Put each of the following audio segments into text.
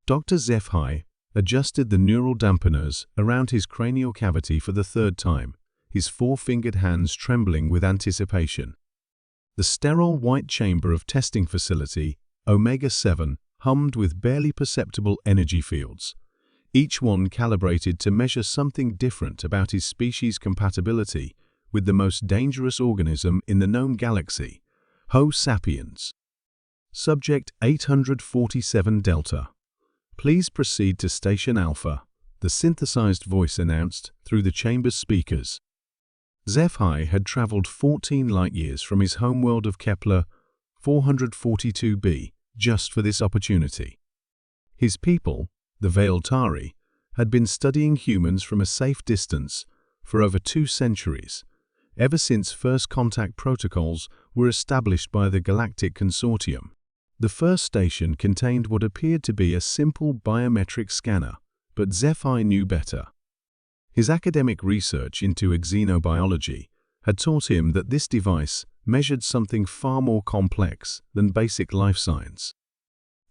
Dr. HFY adjusted the neural dampeners around his cranial cavity for the third time, his four-fingered hands trembling with anticipation. The sterile white chamber of testing facility, Omega-7, hummed with barely perceptible energy fields, each one calibrated to measure something different about his species' compatibility with the most dangerous organism in the known galaxy, Homo sapiens. Subject 847 Delta. Please proceed to Station Alpha, the synthesized voice announced through the chamber's speakers. HFY had traveled 14 light-years from his homeworld of Kepler 442b just for this opportunity. His people, the Veiltari, had been studying humans from a safe distance for over 2 centuries, ever since first contact protocols were established by the Galactic Consortium. The first station contained what appeared to be a simple biometric scanner, but HFY knew better. His academic research into xenobiology had taught him that this device measured something far more complex than basic life science.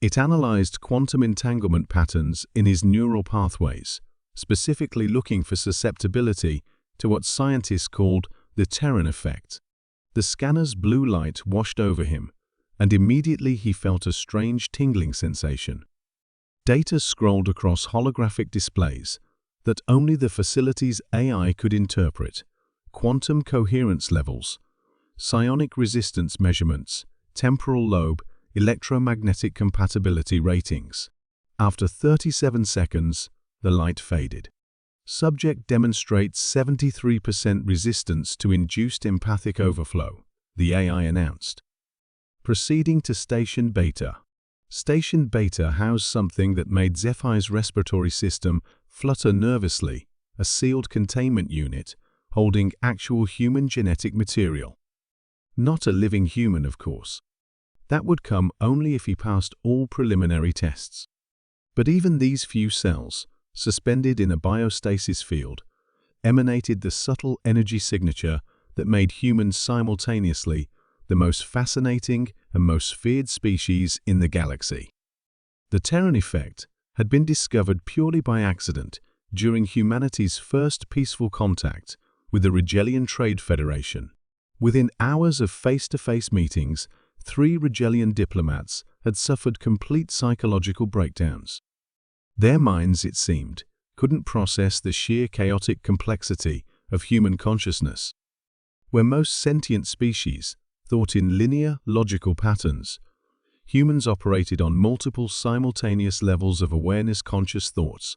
It analyzed quantum entanglement patterns in his neural pathways, specifically looking for susceptibility to what scientists called the Terran effect. The scanner's blue light washed over him, and immediately he felt a strange tingling sensation. Data scrolled across holographic displays that only the facility's AI could interpret: quantum coherence levels, psionic resistance measurements, temporal lobe, electromagnetic compatibility ratings. After 37 seconds, the light faded. Subject demonstrates 73% resistance to induced empathic overflow, the AI announced. Proceeding to Station Beta. Station Beta housed something that made HFY's respiratory system flutter nervously, a sealed containment unit holding actual human genetic material. Not a living human, of course. That would come only if he passed all preliminary tests. But even these few cells, suspended in a biostasis field, emanated the subtle energy signature that made humans simultaneously the most fascinating and most feared species in the galaxy. The Terran effect had been discovered purely by accident during humanity's first peaceful contact with the Rigelian Trade Federation. Within hours of face-to-face meetings, 3 Rigelian diplomats had suffered complete psychological breakdowns. Their minds, it seemed, couldn't process the sheer chaotic complexity of human consciousness. Where most sentient species thought in linear, logical patterns, humans operated on multiple simultaneous levels of awareness: conscious thoughts,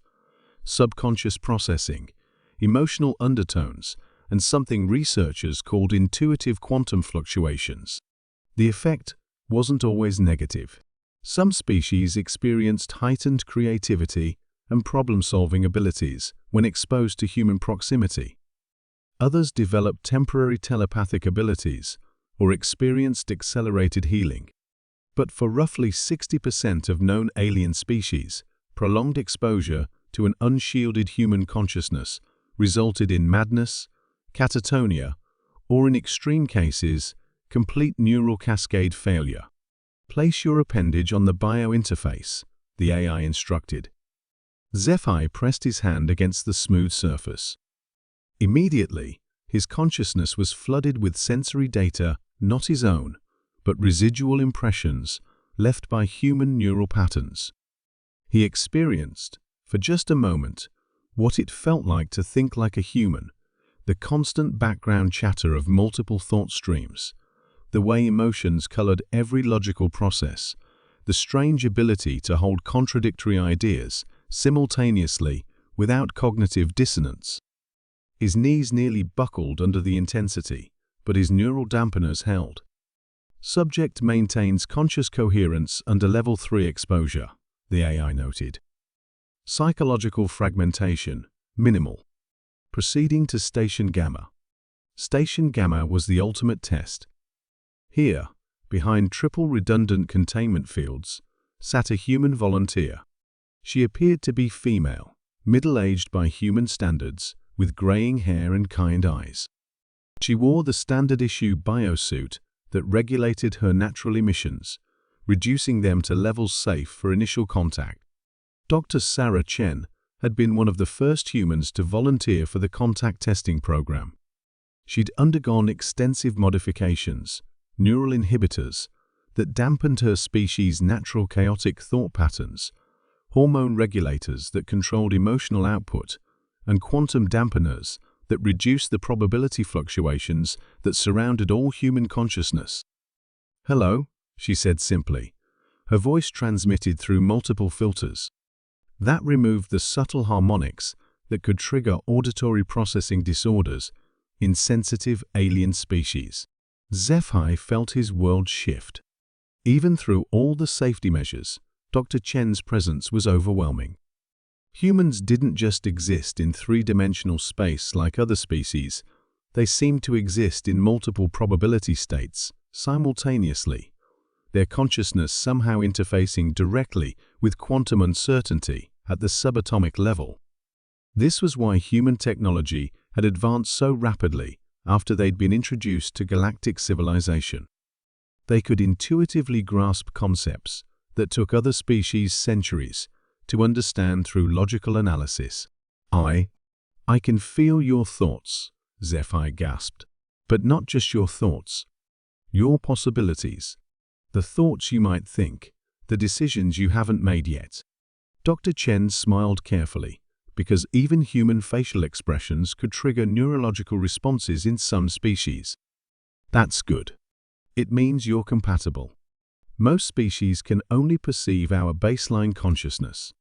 subconscious processing, emotional undertones, and something researchers called intuitive quantum fluctuations. The effect wasn't always negative. Some species experienced heightened creativity and problem-solving abilities when exposed to human proximity. Others developed temporary telepathic abilities or experienced accelerated healing. But for roughly 60% of known alien species, prolonged exposure to an unshielded human consciousness resulted in madness, catatonia, or in extreme cases, complete neural cascade failure. Place your appendage on the biointerface, the AI instructed. HFY pressed his hand against the smooth surface. Immediately, his consciousness was flooded with sensory data, not his own, but residual impressions left by human neural patterns. He experienced, for just a moment, what it felt like to think like a human, the constant background chatter of multiple thought streams, the way emotions colored every logical process, the strange ability to hold contradictory ideas simultaneously without cognitive dissonance. His knees nearly buckled under the intensity, but his neural dampeners held. Subject maintains conscious coherence under level 3 exposure, the AI noted. Psychological fragmentation, minimal. Proceeding to Station Gamma. Station Gamma was the ultimate test. Here, behind triple redundant containment fields, sat a human volunteer. She appeared to be female, middle-aged by human standards, with graying hair and kind eyes. She wore the standard-issue biosuit that regulated her natural emissions, reducing them to levels safe for initial contact. Dr. Sarah Chen had been one of the first humans to volunteer for the contact testing program. She'd undergone extensive modifications, neural inhibitors, that dampened her species' natural chaotic thought patterns, hormone regulators that controlled emotional output, and quantum dampeners that reduced the probability fluctuations that surrounded all human consciousness. "Hello," she said simply, her voice transmitted through multiple filters. That removed the subtle harmonics that could trigger auditory processing disorders in sensitive alien species. HFY felt his world shift. Even through all the safety measures, Dr. Chen's presence was overwhelming. Humans didn't just exist in three-dimensional space like other species, they seemed to exist in multiple probability states simultaneously, their consciousness somehow interfacing directly with quantum uncertainty at the subatomic level. This was why human technology had advanced so rapidly after they'd been introduced to galactic civilization. They could intuitively grasp concepts that took other species centuries to understand through logical analysis. I can feel your thoughts," HFY gasped. "But not just your thoughts. Your possibilities. The thoughts you might think, the decisions you haven't made yet." Dr. Chen smiled carefully, because even human facial expressions could trigger neurological responses in some species. "That's good. It means you're compatible. Most species can only perceive our baseline consciousness.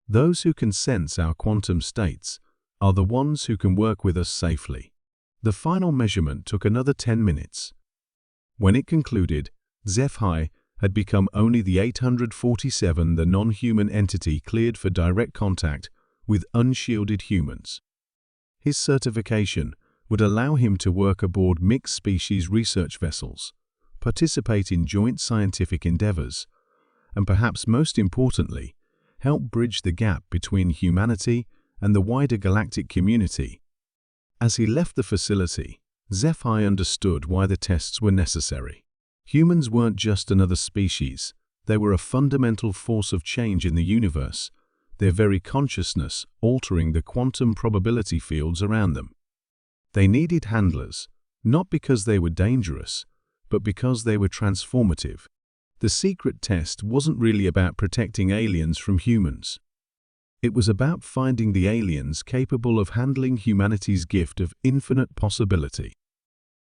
Those who can sense our quantum states are the ones who can work with us safely." The final measurement took another 10 minutes. When it concluded, HFY had become only the 847 the non-human entity cleared for direct contact with unshielded humans. His certification would allow him to work aboard mixed-species research vessels, participate in joint scientific endeavors, and perhaps most importantly, help bridge the gap between humanity and the wider galactic community. As he left the facility, HFY understood why the tests were necessary. Humans weren't just another species, they were a fundamental force of change in the universe, their very consciousness altering the quantum probability fields around them. They needed handlers, not because they were dangerous, but because they were transformative. The secret test wasn't really about protecting aliens from humans. It was about finding the aliens capable of handling humanity's gift of infinite possibility.